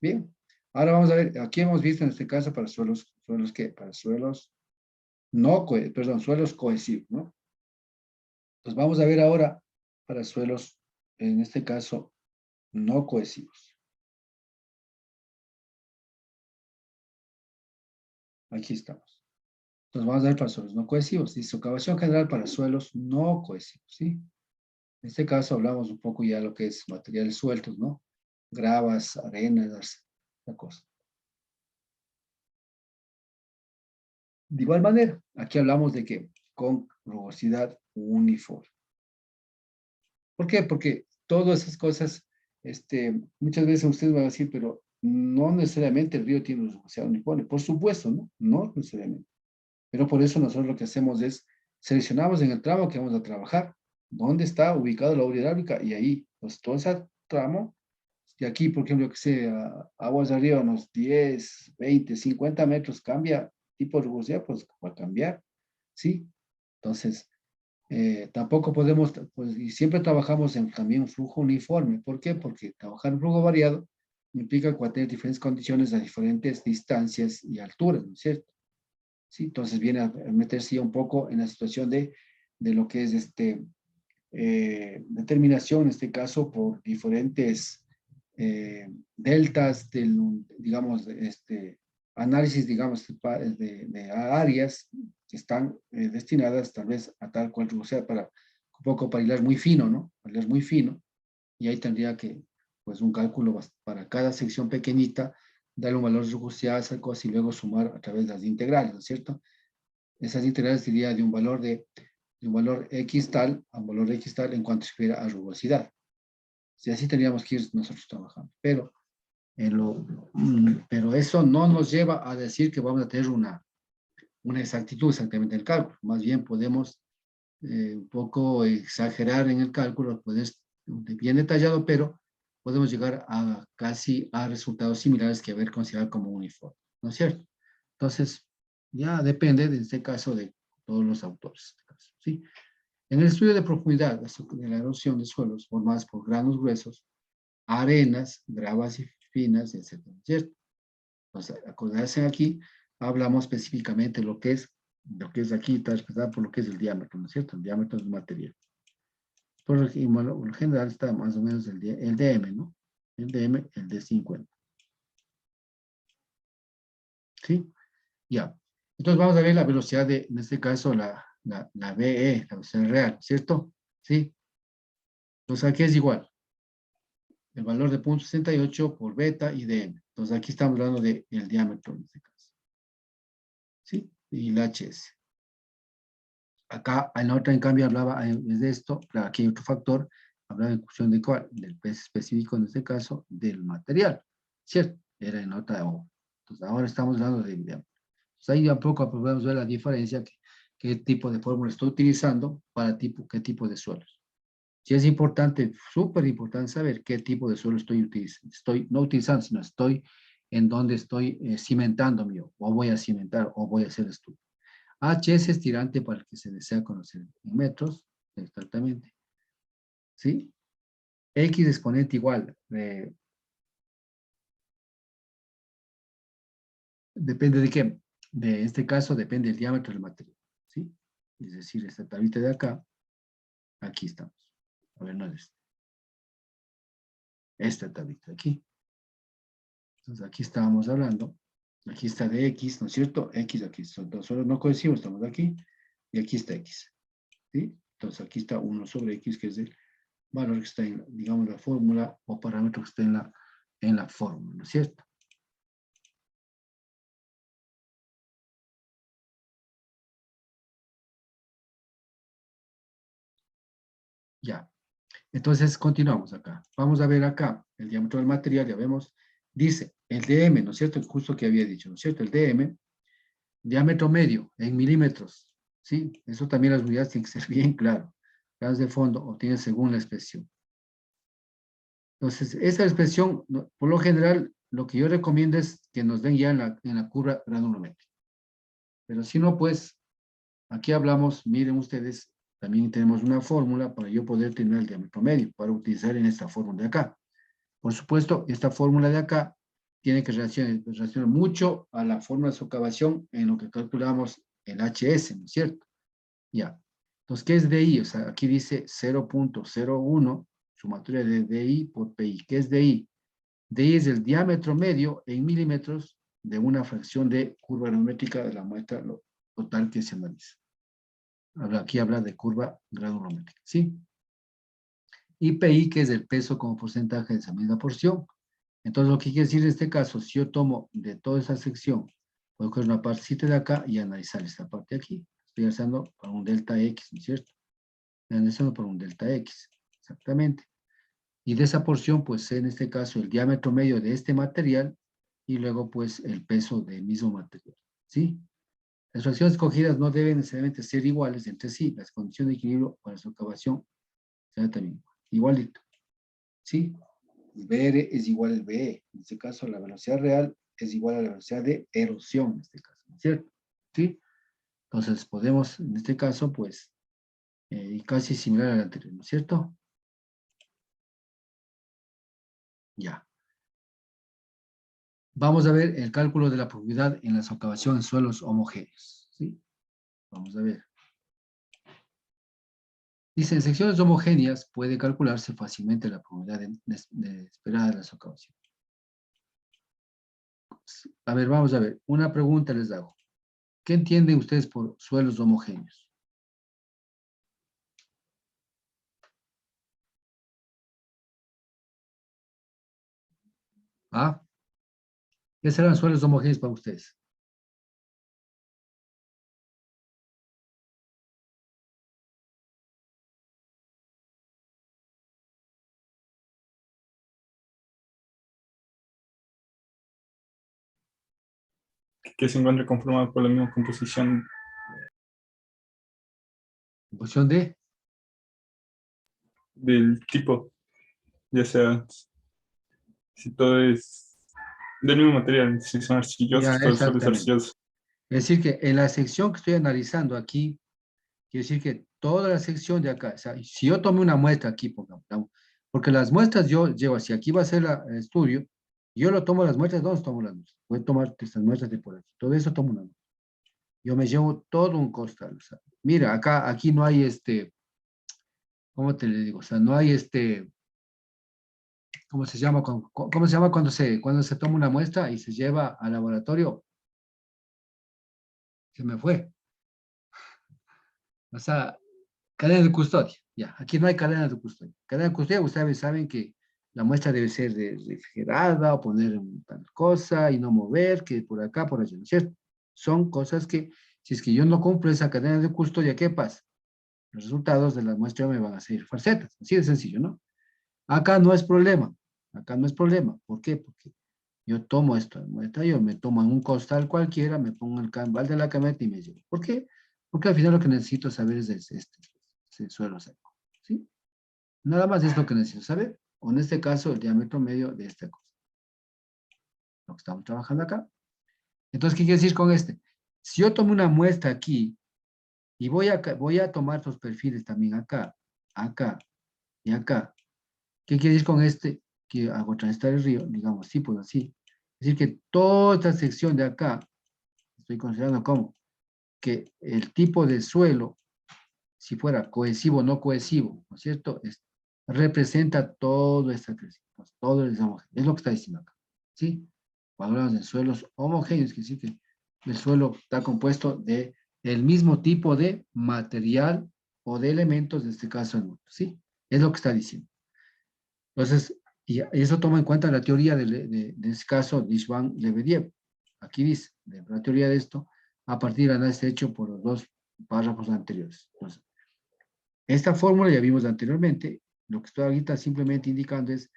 Bien, ahora vamos a ver, aquí hemos visto en este caso para suelos ¿qué? Para suelos no, perdón, suelos cohesivos, ¿no? Pues vamos a ver ahora para suelos, en este caso, no cohesivos. Aquí estamos. Entonces vamos a ver para suelos no cohesivos. Dice, socavación general para suelos no cohesivos, ¿sí? En este caso hablamos un poco ya de lo que es materiales sueltos, ¿no? Gravas, arenas, la cosa. De igual manera, aquí hablamos de que con rugosidad uniforme. ¿Por qué? Porque todas esas cosas, muchas veces ustedes van a decir, pero no necesariamente el río tiene rugosidad uniforme. Por supuesto, ¿no? No necesariamente. Pero por eso nosotros lo que hacemos es seleccionamos en el tramo que vamos a trabajar, dónde está ubicado la obra hidráulica y ahí, pues todo ese tramo, y aquí, por ejemplo, que sea aguas de arriba, unos 10, 20, 50 metros, cambia tipo de rugosidad, pues va a cambiar, ¿sí? Entonces, tampoco podemos, pues, y siempre trabajamos en también un flujo uniforme. ¿Por qué? Porque trabajar en flujo variado implica tener diferentes condiciones a diferentes distancias y alturas, ¿no es cierto? Sí, entonces viene a meterse ya un poco en la situación de lo que es determinación, en este caso, por diferentes deltas, digamos, análisis, digamos, de áreas que están destinadas tal vez a tal cual, o sea, para un poco para hilar muy fino, ¿no? Para hilar muy fino, y ahí tendría que, pues, un cálculo para cada sección pequeñita, darle un valor de rugosidad, esa cosa, y luego sumar a través de las integrales, ¿no es cierto? Esas integrales sería de un valor X tal a un valor X tal en cuanto se refiere a rugosidad. Si así tendríamos que ir nosotros trabajando. Pero eso no nos lleva a decir que vamos a tener una exactitud exactamente del cálculo. Más bien podemos un poco exagerar en el cálculo, puede ser bien detallado, pero podemos llegar a casi a resultados similares que haber considerado como uniforme, ¿no es cierto? Entonces, ya depende, en este caso, de todos los autores. ¿Sí? En el estudio de profundidad de la erosión de suelos formadas por granos gruesos, arenas, gravas y finas, etc. ¿Cierto? Entonces, acordarse aquí, hablamos específicamente lo que es aquí, está expresado por lo que es el diámetro, ¿no es cierto? El diámetro del material. Por lo general está más o menos el DM, ¿no? El DM, el de 50. ¿Sí? Ya. Entonces vamos a ver la velocidad en este caso, la VE, la velocidad real, ¿cierto? ¿Sí? Entonces aquí es igual. El valor de 0.68 por beta y DM. Entonces aquí estamos hablando del diámetro en este caso. ¿Sí? Y el HS. Acá, en la otra, en cambio, hablaba de esto, pero aquí hay otro factor, hablaba en función de cuál, del peso específico, en este caso, del material, ¿cierto? Era en otra obra. Entonces, ahora estamos hablando de diámetro. Entonces, ahí un poco podemos ver la diferencia, qué tipo de fórmula estoy utilizando para qué tipo de suelos. Sí es importante, súper importante saber qué tipo de suelo estoy utilizando. No utilizando, sino estoy en donde estoy cimentando mío, o voy a cimentar, o voy a hacer estudio. HS es tirante para el que se desea conocer en metros, exactamente. ¿Sí? X exponente igual. Depende de qué. De este caso depende del diámetro del material. ¿Sí? Es decir, esta tablita de acá, aquí estamos. A ver, no es esta tablita aquí. Entonces, aquí estábamos hablando. Aquí está de X, ¿no es cierto? X, aquí son dos suelos no cohesivos, estamos aquí. Y aquí está X. ¿Sí? Entonces, aquí está 1 sobre X, que es el valor que está en, digamos, la fórmula o parámetro que está en la fórmula, ¿no es cierto? Ya. Entonces, continuamos acá. Vamos a ver acá el diámetro del material, ya vemos. Dice el DM, ¿no es cierto? Justo que había dicho, ¿no es cierto? El DM, diámetro medio en milímetros, ¿sí? Eso también las unidades tienen que ser bien claro. Grados de fondo obtiene según la expresión. Entonces, esa expresión, por lo general, lo que yo recomiendo es que nos den ya en la curva granulométrica. Pero si no, pues, aquí hablamos, miren ustedes, también tenemos una fórmula para yo poder tener el diámetro medio, para utilizar en esta fórmula de acá. Por supuesto, esta fórmula de acá tiene que relacionar mucho a la fórmula de socavación en lo que calculamos el HS, ¿no es cierto? Ya. Entonces, ¿qué es DI? O sea, aquí dice 0.01, sumatoria de DI por PI. ¿Qué es DI? DI es el diámetro medio en milímetros de una fracción de curva granulométrica de la muestra total que se analiza. Aquí habla de curva granulométrica, ¿sí? Y PI, que es el peso como porcentaje de esa misma porción. Entonces, lo que quiere decir en este caso, si yo tomo de toda esa sección, puedo coger una partecita de acá y analizar esta parte de aquí. Estoy analizando por un delta X, ¿no es cierto? Estoy analizando por un delta X, exactamente. Y de esa porción, pues en este caso, el diámetro medio de este material y luego, pues, el peso del mismo material, ¿sí? Las fracciones escogidas no deben necesariamente ser iguales entre sí. Las condiciones de equilibrio para su excavación serán también igualito, ¿sí? El BR es igual al BE. En este caso, la velocidad real es igual a la velocidad de erosión, en este caso, ¿no es cierto? ¿Sí? Entonces, podemos, en este caso, pues, casi similar al anterior, ¿no es cierto? Ya. Vamos a ver el cálculo de la profundidad en la socavación en suelos homogéneos, ¿sí? Vamos a ver. Dice, en secciones homogéneas puede calcularse fácilmente la profundidad esperada de la socavación. A ver, vamos a ver. Una pregunta les hago. ¿Qué entienden ustedes por suelos homogéneos? ¿Ah? ¿Qué serán suelos homogéneos para ustedes? Que se encuentre conformado por la misma composición En función de, del tipo, ya sea si todo es del mismo material, si son ya, arcillosos, todo suele ser exactamente. arcilloso. Es decir, que en la sección que estoy analizando aquí, quiere decir que toda la sección de acá, o sea, si yo tomé una muestra aquí, porque las muestras yo llevo, si aquí va a ser el estudio, yo lo tomo las muestras, ¿dónde tomo las muestras? Voy a tomar estas muestras de por aquí, todo eso tomo una muestra. Yo me llevo todo un costal, o sea, mira, acá, aquí no hay ¿cómo te le digo? O sea, no hay ¿cómo se llama? ¿Cómo se llama cuando se toma una muestra y se lleva al laboratorio? Se me fue. O sea, cadena de custodia. Ya, aquí no hay cadena de custodia. Cadena de custodia, ustedes saben que la muestra debe ser refrigerada o poner tal cosa y no mover, que por acá, por allá, ¿no es cierto? Son cosas que, si es que yo no cumplo esa cadena de custodia, ¿qué pasa? Los resultados de la muestra me van a salir falsetas. Así de sencillo, ¿no? Acá no es problema. Acá no es problema. ¿Por qué? Porque yo tomo esta muestra, yo me tomo en un costal cualquiera, me pongo el cambal de la camioneta y me llevo. ¿Por qué? Porque al final lo que necesito saber es este suelo seco. ¿Sí? Nada más es lo que necesito saber. O en este caso, el diámetro medio de esta cosa. Lo que estamos trabajando acá. Entonces, ¿qué quiere decir con este? Si yo tomo una muestra aquí y voy a tomar estos perfiles también acá, acá y acá. ¿Qué quiere decir con este? Que hago transtar el río, digamos, sí, pues así. Es decir, que toda esta sección de acá, estoy considerando como que el tipo de suelo, si fuera cohesivo o no cohesivo, ¿no es cierto? representa todo este crecimiento, todo el homogéneo. Es lo que está diciendo acá, ¿sí? Cuando hablamos de suelos homogéneos, quiere decir que el suelo está compuesto de el mismo tipo de material o de elementos, en este caso, ¿sí? Es lo que está diciendo. Entonces, y eso toma en cuenta la teoría de este caso de Ishvan-Lebedev. Aquí dice, de la teoría de esto, a partir del análisis hecho por los dos párrafos anteriores. Entonces, esta fórmula ya vimos anteriormente, lo que estoy ahorita simplemente indicando es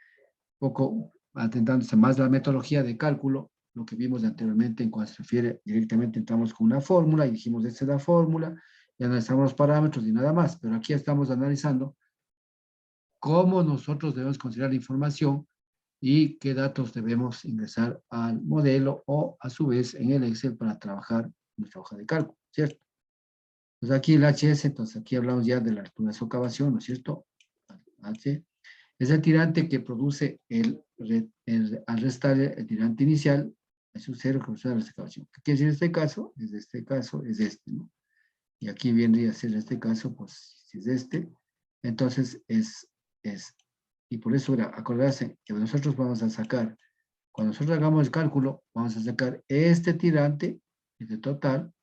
un poco atentándose más a la metodología de cálculo, lo que vimos anteriormente en cuanto se refiere directamente, entramos con una fórmula y dijimos, esta es la fórmula, y analizamos los parámetros y nada más, pero aquí estamos analizando cómo nosotros debemos considerar la información y qué datos debemos ingresar al modelo o a su vez en el Excel para trabajar nuestra hoja de cálculo, ¿cierto? Pues aquí el HS, entonces aquí hablamos ya de la altura de socavación, ¿no es cierto? H es el tirante que produce al restar el tirante inicial, es un cero que produce la socavación. ¿Qué quiere decir este caso? Este caso es este, ¿no? Y aquí vendría a ser este caso, pues si es este, entonces es. Y por eso era, acordarse que nosotros vamos a sacar, cuando nosotros hagamos el cálculo, vamos a sacar este tirante, este total,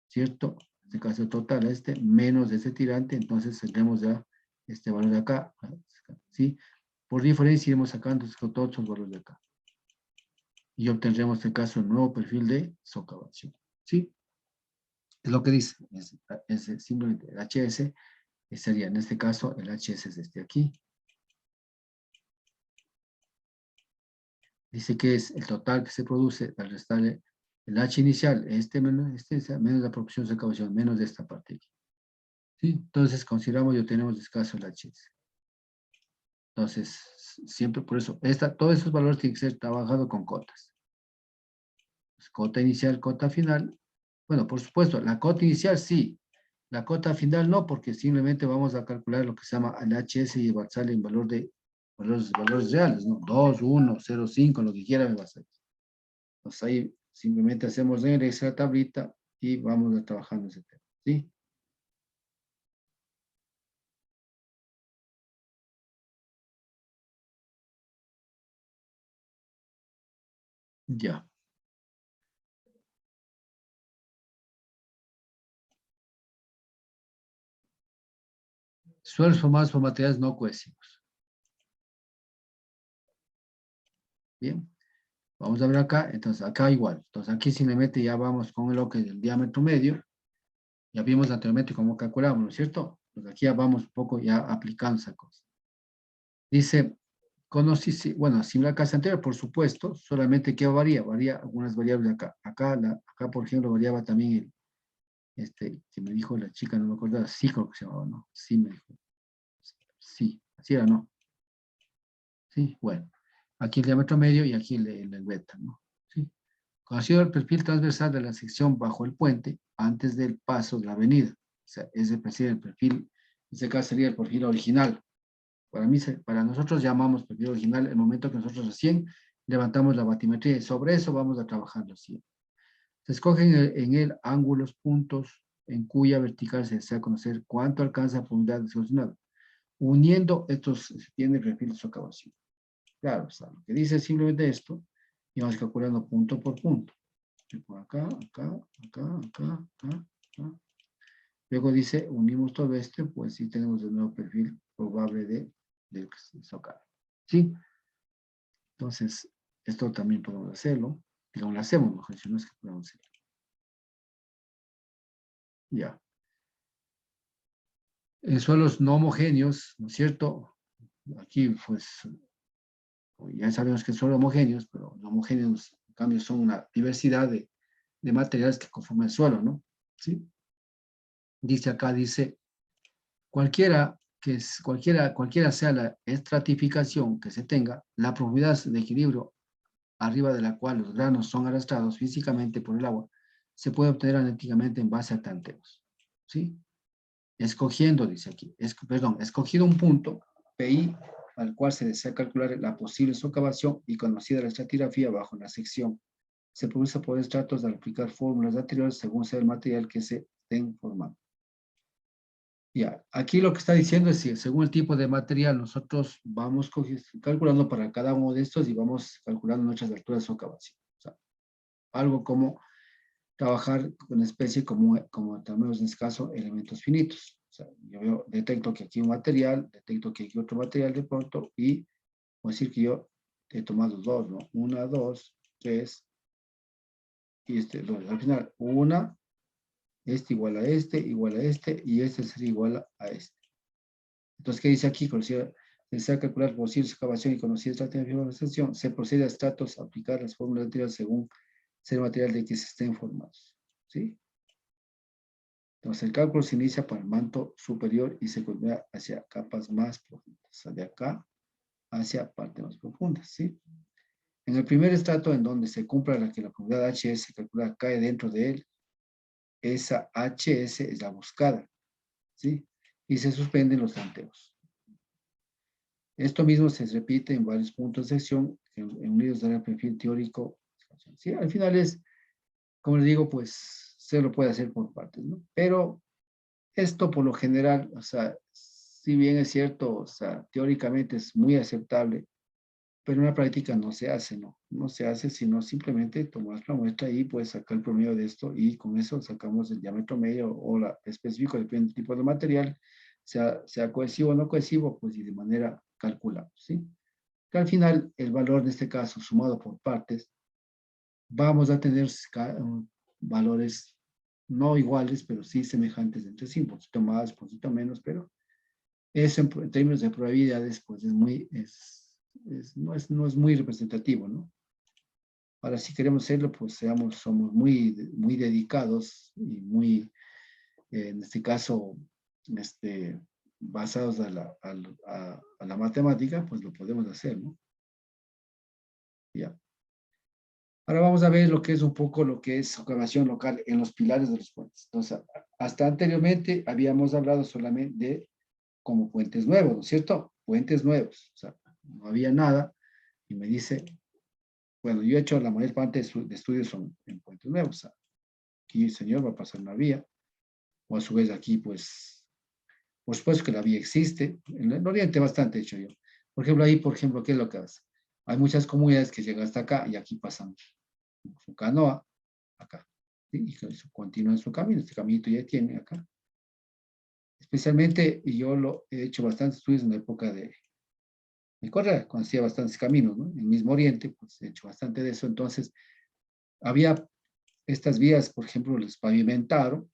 ¿cierto? En este caso total, menos de ese tirante, entonces tendremos ya este valor de acá, ¿sí? Por diferencia iremos sacando todos los valores de acá. Y obtendremos en este caso el nuevo perfil de socavación, ¿sí? Es lo que dice, es simplemente el HS, sería en este caso el HS es este aquí. Dice que es el total que se produce al restarle el H inicial, menos la proporción de socavación, menos de esta parte aquí. ¿Sí? Entonces consideramos y obtenemos escaso el HS. Entonces, siempre por eso, todos esos valores tienen que ser trabajados con cotas. Pues, cota inicial, cota final. Bueno, por supuesto, la cota inicial sí, la cota final no, porque simplemente vamos a calcular lo que se llama el HS y va a salir en valor de valores reales, ¿no? 2, 1, 0, 5, lo que quiera me va a salir. Pues ahí simplemente hacemos en esa tablita y vamos a trabajando ese tema, ¿sí? Ya. Suelos formados por materiales no cohesivos. Bien. Vamos a ver acá, entonces acá igual. Entonces aquí simplemente ya vamos con lo que es el diámetro medio. Ya vimos anteriormente cómo calculamos, ¿no es cierto? Pues aquí ya vamos un poco ya aplicando esa cosa. Dice, bueno, similar al caso anterior, por supuesto, solamente que varía algunas variables acá. Acá, por ejemplo, variaba también que me dijo la chica, no me acuerdo, sí creo que se llamaba, ¿no? Sí me dijo. Sí, así era, ¿no? Sí, bueno. Aquí el diámetro medio y aquí el beta, ¿no? Sí. Conocido el perfil transversal de la sección bajo el puente antes del paso de la avenida. O sea, ese el perfil, en este caso sería el perfil original. Para nosotros llamamos perfil original el momento que nosotros recién levantamos la batimetría y sobre eso vamos a trabajar así. Se escogen en él ángulos, puntos en cuya vertical se desea conocer cuánto alcanza por unidad de solucionado. Uniendo estos se tiene el perfil de socavación. Claro, o sea, lo que dice simplemente esto y vamos calculando punto por punto. Por acá, acá, acá, acá, acá, acá. Luego dice, unimos todo pues sí tenemos el nuevo perfil probable de socavado. ¿Sí? Entonces, esto también podemos hacerlo. Digamos, lo hacemos, mejor si no es que podemos hacerlo. Ya. En suelos no homogéneos, ¿no es cierto? Aquí, pues, ya sabemos que son homogéneos, pero no homogéneos, en cambio, son una diversidad de materiales que conforman el suelo, ¿no? ¿Sí? Dice acá, dice, cualquiera sea la estratificación que se tenga, la probabilidad de equilibrio arriba de la cual los granos son arrastrados físicamente por el agua, se puede obtener analíticamente en base a tanteos. ¿Sí? Escogiendo, dice aquí, escogido un punto, PI, al cual se desea calcular la posible socavación y conocida la estratigrafía bajo la sección. Se produce por estratos al aplicar fórmulas anteriores según sea el material que se estén formando. Ya, aquí lo que está diciendo es que según el tipo de material, nosotros vamos calculando para cada uno de estos y vamos calculando nuestras alturas de socavación. O sea, algo como trabajar con una especie como tenemos en este caso elementos finitos. O sea, detecto que aquí un material, detecto que aquí otro material de pronto y voy a decir que yo he tomado dos, ¿no? Una, dos, tres y dos. Al final, una, igual a este y este sería igual a este. Entonces, ¿qué dice aquí? Se desea calcular posibles excavación y conocida estrategia de formalización. Se procede a estratos a aplicar las fórmulas anteriores según ser material de que se estén formados. ¿Sí? Entonces, el cálculo se inicia por el manto superior y se continúa hacia capas más profundas. O sea, de acá hacia partes más profundas. ¿Sí? En el primer estrato, en donde se cumpla que la profundidad HS calculada cae dentro de él, esa HS es la buscada. ¿Sí? Y se suspenden los tanteos. Esto mismo se repite en varios puntos de sección, en unidos del perfil teórico. Sí, al final es, como les digo, pues se lo puede hacer por partes, ¿no? Pero esto por lo general, o sea, si bien es cierto, o sea, teóricamente es muy aceptable, pero en la práctica no se hace, ¿no? No se hace, sino simplemente tomas la muestra y puedes sacar el promedio de esto y con eso sacamos el diámetro medio o la específico, depende del tipo de material, sea cohesivo o no cohesivo, pues y de manera calculable, ¿sí? Que al final el valor de este caso sumado por partes, vamos a tener valores no iguales, pero sí semejantes entre sí, un poquito más, un poquito menos, pero eso en términos de probabilidades, pues no es muy representativo, ¿no? Ahora, si queremos hacerlo, pues somos muy dedicados y muy, en este caso, basados a la matemática, pues lo podemos hacer, ¿no? Ya. Ahora vamos a ver lo que es un poco lo que es excavación local en los pilares de los puentes. Entonces, hasta anteriormente habíamos hablado solamente de como puentes nuevos, ¿no es cierto? Puentes nuevos, o sea, no había nada y me dice, bueno, yo he hecho la mayor parte de estudios son en puentes nuevos. O sea, aquí el señor va a pasar una vía, o a su vez aquí, pues, por supuesto que la vía existe, en el oriente bastante he hecho yo. Por ejemplo, ahí, por ejemplo, ¿qué es lo que hace? Hay muchas comunidades que llegan hasta acá y aquí pasan su canoa, acá, ¿sí? Y que continúan su camino, este caminito ya tiene acá. Especialmente, y yo lo he hecho bastantes estudios en la época de Correa, conocía bastantes caminos, ¿no? En el mismo Oriente, pues he hecho bastante de eso. Entonces, había estas vías, por ejemplo, les pavimentaron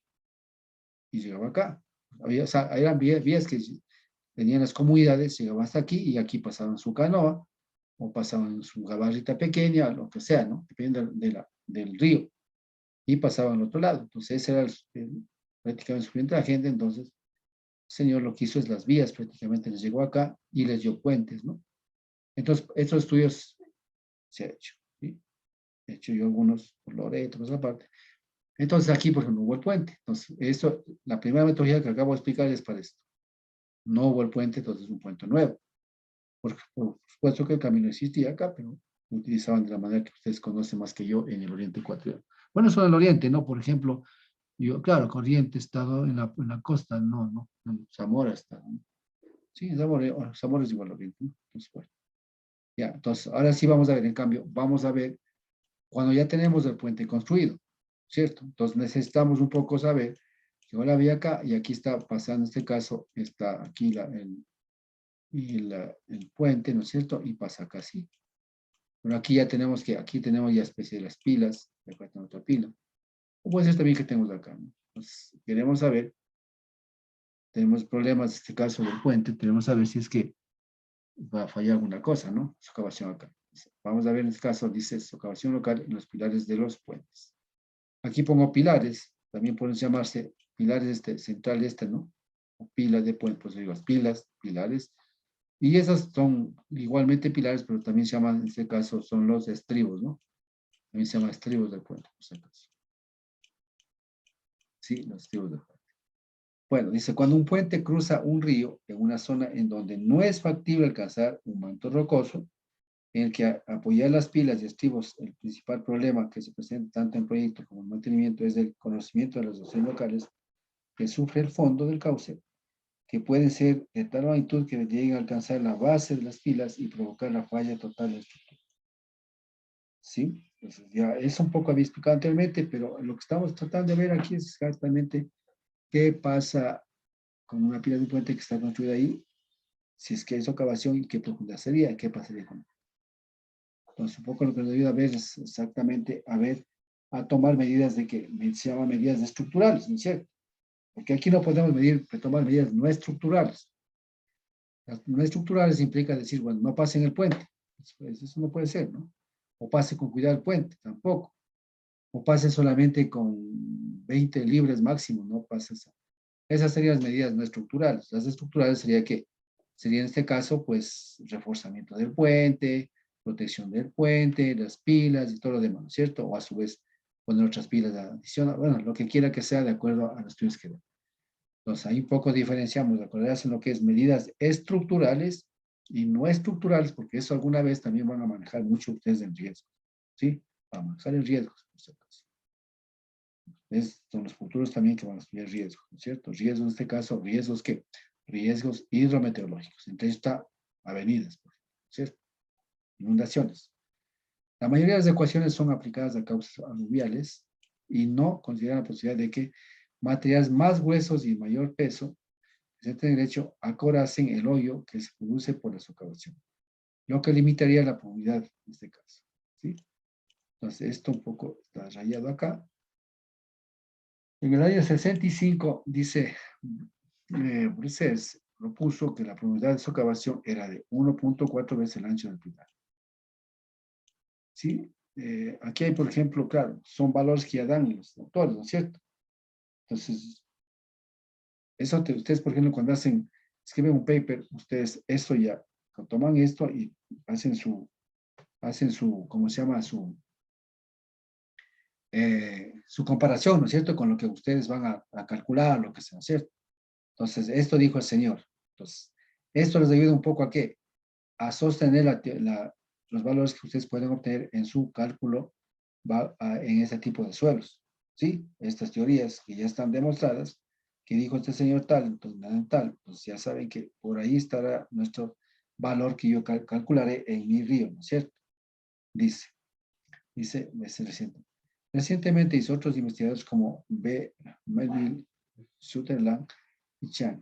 y llegaba acá. O sea, eran vías que tenían las comunidades, llegaban hasta aquí y aquí pasaban su canoa o pasaban su gabarrita pequeña, lo que sea, ¿no? Depende del río. Y pasaban al otro lado. Entonces, ese era prácticamente el sufrimiento de la gente. Entonces, el Señor lo que hizo es las vías, prácticamente les llegó acá y les dio puentes, ¿no? Entonces, estos estudios se ha hecho, ¿sí? He hecho yo algunos por Loreto, por esa parte. Entonces, aquí, por ejemplo, hubo el puente. Entonces, la primera metodología que acabo de explicar es para esto. No hubo el puente, entonces es un puente nuevo. Por supuesto que el camino existía acá, pero lo utilizaban de la manera que ustedes conocen más que yo en el Oriente Ecuatoriano. Bueno, eso en el Oriente, ¿no? Por ejemplo, yo, claro, Corriente he estado en la costa, no, en Zamora está, ¿no? Sí, Zamora es igual al Oriente, ¿no? Entonces, bueno, ya, entonces, ahora sí vamos a ver, en cambio, vamos a ver cuando ya tenemos el puente construido, ¿cierto? Entonces necesitamos un poco saber, yo la vi acá y aquí está pasando, en este caso, está aquí el puente, ¿no es cierto? Y pasa acá así. Pero aquí tenemos ya especie de las pilas, de acá tenemos otra pila. O puede ser también que tenemos acá, ¿no? Entonces, queremos saber, tenemos problemas, en este caso del puente, queremos saber si es que va a fallar alguna cosa, ¿no? Socavación acá. Vamos a ver en este caso, dice socavación local en los pilares de los puentes. Aquí pongo pilares, también pueden llamarse pilares central ¿no? O pilas de puentes, pues digo, pilas, pilares. Y esas son igualmente pilares, pero también se llaman, en este caso, son los estribos, ¿no? También se llama estribos del puente, por si acaso. Sí, los estribos del puente. Bueno, dice, cuando un puente cruza un río en una zona en donde no es factible alcanzar un manto rocoso, en el que apoyar las pilas y estribos, el principal problema que se presenta tanto en proyecto como en mantenimiento es el conocimiento de las docencias locales que sufre el fondo del cauce. que pueden ser de tal magnitud que lleguen a alcanzar la base de las pilas y provocar la falla total de la estructura. ¿Sí? Entonces ya es un poco había explicado anteriormente, pero lo que estamos tratando de ver aquí es exactamente qué pasa con una pila de un puente que está construida ahí, si es que es socavación y qué profundidad sería, qué pasaría con él. Entonces, un poco lo que nos ayuda a ver es exactamente a tomar medidas de que se llaman medidas estructurales, ¿no es cierto? Porque aquí no podemos tomar medidas no estructurales. Las no estructurales implica decir, bueno, no pase en el puente. Pues eso no puede ser, ¿no? O pase con cuidado el puente, tampoco. O pase solamente con 20 libras máximo, no pasa eso. Esas serían las medidas no estructurales. Las estructurales sería en este caso, pues, reforzamiento del puente, protección del puente, las pilas y todo lo demás, ¿no es cierto? O a su vez, poner otras pilas adicionales, bueno, lo que quiera que sea de acuerdo a los estudios que den. Entonces, ahí un poco diferenciamos, acordarse en lo que es medidas estructurales y no estructurales, porque eso alguna vez también van a manejar mucho ustedes en riesgo, ¿sí? Van a manejar en riesgos, por si acaso. Son los futuros también que van a estudiar riesgos, ¿no es cierto? Riesgos en este caso, riesgos que riesgos hidrometeorológicos. Entre ellos está avenidas, por ejemplo, ¿cierto? Inundaciones. La mayoría de las ecuaciones son aplicadas a causas aluviales y no consideran la posibilidad de que materiales más gruesos y mayor peso se tienen derecho acorazan el hoyo que se produce por la socavación, lo que limitaría la profundidad en este caso, ¿sí? Entonces, esto un poco está rayado acá. En el año 65, dice, Brices propuso que la profundidad de socavación era de 1.4 veces el ancho del pilar. ¿Sí? Aquí hay, por ejemplo, claro, son valores que ya dan los autores, ¿no es cierto? Entonces, ustedes, por ejemplo, cuando escriben un paper, ustedes esto ya, toman esto y hacen su, ¿cómo se llama? Su comparación, ¿no es cierto? Con lo que ustedes van a calcular, lo que sea, ¿no es cierto? Entonces, esto dijo el Señor. Entonces, esto les ayuda un poco a qué? A sostener los valores que ustedes pueden obtener en su cálculo en este tipo de suelos. ¿Sí? Estas teorías que ya están demostradas, que dijo este señor tal, entonces tal, pues ya saben que por ahí estará nuestro valor que yo calcularé en mi río, ¿no es cierto? Dice recientemente hizo otros investigadores como B. Melville, Sutherland y Chang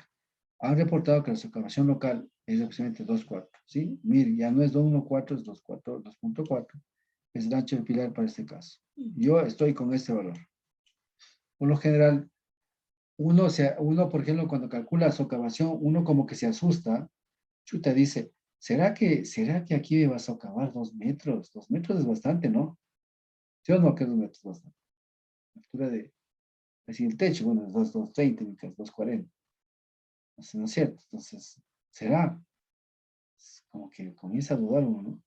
han reportado que la socavación local es aproximadamente 2.4, ¿sí? Mire, ya no es 2.14, es 2.4, 2.4, es el ancho del pilar para este caso. Yo estoy con este valor. Por lo general, uno, por ejemplo, cuando calcula socavación, uno como que se asusta, chuta, dice, ¿será que aquí me va a socavar 2 metros? 2 metros es bastante, ¿no? ¿Sí o no que 2 metros es bastante? La altura de, así el techo, bueno, es 2.30, 2.40. No es cierto. Entonces, ¿será? Como que comienza a dudar uno, ¿no?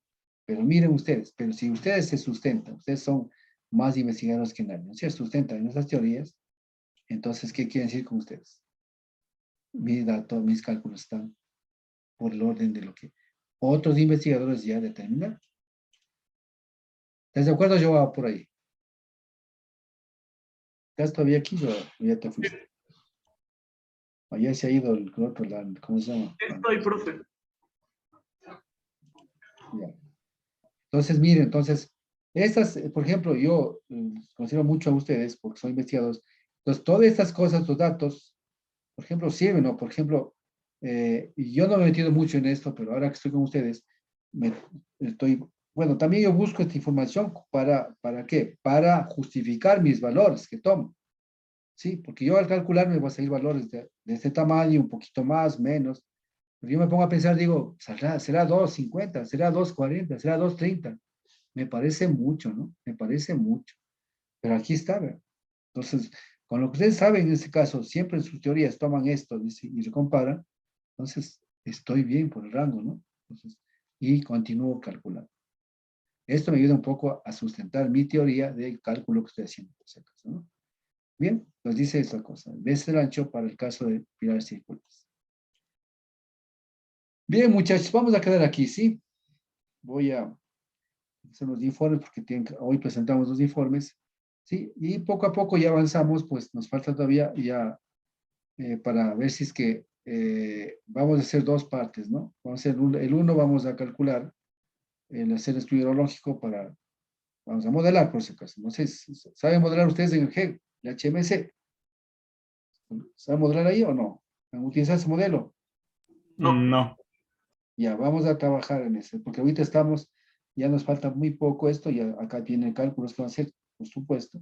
Pero miren ustedes, pero si ustedes se sustentan, ustedes son más investigadores que nadie, ¿no? Si se sustentan en esas teorías, entonces, ¿qué quieren decir con ustedes? Mis datos, mis cálculos están por el orden de lo que otros investigadores ya determinan. ¿Estás de acuerdo? Yo voy por ahí. ¿Estás todavía aquí o ya te fuiste? O ya se ha ido el otro lado, ¿cómo se llama? Estoy, profe. Ya. Entonces, miren, estas, por ejemplo, yo considero mucho a ustedes porque son investigadores. Entonces, todas estas cosas, los datos, por ejemplo, sirven, ¿no? Por ejemplo, y yo no me he metido mucho en esto, pero ahora que estoy con ustedes, bueno, también yo busco esta información ¿para qué? Para justificar mis valores que tomo, ¿sí? Porque yo al calcular me voy a salir valores de este tamaño, un poquito más, menos. Pero yo me pongo a pensar, digo, será 2.50, será 2.40, será 2.30. Me parece mucho, ¿no? Me parece mucho. Pero aquí está, ¿verdad? Entonces, con lo que ustedes saben en este caso, siempre en sus teorías toman esto y se comparan, entonces estoy bien por el rango, ¿no? Entonces, y continúo calculando. Esto me ayuda un poco a sustentar mi teoría del cálculo que estoy haciendo, por si acaso, ¿no? Bien, pues dice esta cosa. Ves el ancho para el caso de pilares circulares. Bien, muchachos, vamos a quedar aquí, ¿sí? Voy a hacer los informes porque hoy presentamos los informes, ¿sí? Y poco a poco ya avanzamos, pues nos falta todavía ya para ver si es que vamos a hacer dos partes, ¿no? Vamos a hacer el uno, vamos a calcular el hacer estudio hidrológico para, vamos a modelar por si acaso. No sé, ¿saben modelar ustedes en el GEG, el HMC? ¿Saben modelar ahí o no? ¿Han utilizado ese modelo? No. No. Ya, vamos a trabajar en eso, porque ahorita estamos, ya nos falta muy poco esto, ya acá tiene cálculos que van a hacer, por supuesto,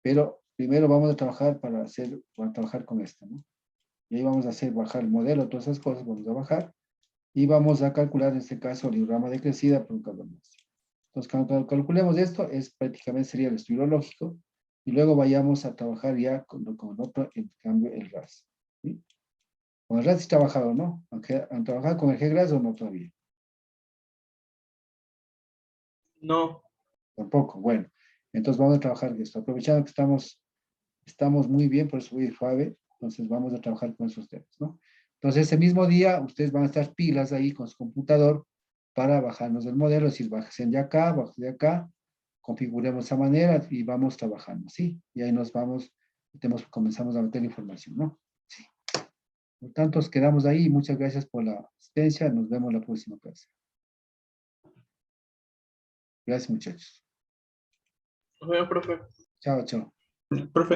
pero primero vamos a trabajar para trabajar con esto, ¿no? Y ahí vamos a hacer bajar el modelo, todas esas cosas, vamos a bajar, y vamos a calcular en este caso el hidrograma de crecida por un cabrón. Entonces, cuando calculemos esto, prácticamente sería el estudio lógico, y luego vayamos a trabajar ya con otro, en cambio, el RAS. ¿Sí? Con el RAS sí trabajado, ¿no? Aunque han trabajado con el GRAS o no todavía. No. Tampoco, bueno. Entonces vamos a trabajar esto. Aprovechando que estamos muy bien, por eso voy suave, entonces vamos a trabajar con esos temas, ¿no? Entonces ese mismo día ustedes van a estar pilas ahí con su computador para bajarnos el modelo, es decir, bajen de acá, configuremos de esa manera y vamos trabajando, ¿sí? Y ahí nos vamos, comenzamos a meter información, ¿no? Sí. Por tanto, nos quedamos ahí. Muchas gracias por la asistencia. Nos vemos la próxima clase. Gracias, muchachos. Bueno, profe. Chao, chao. Profe,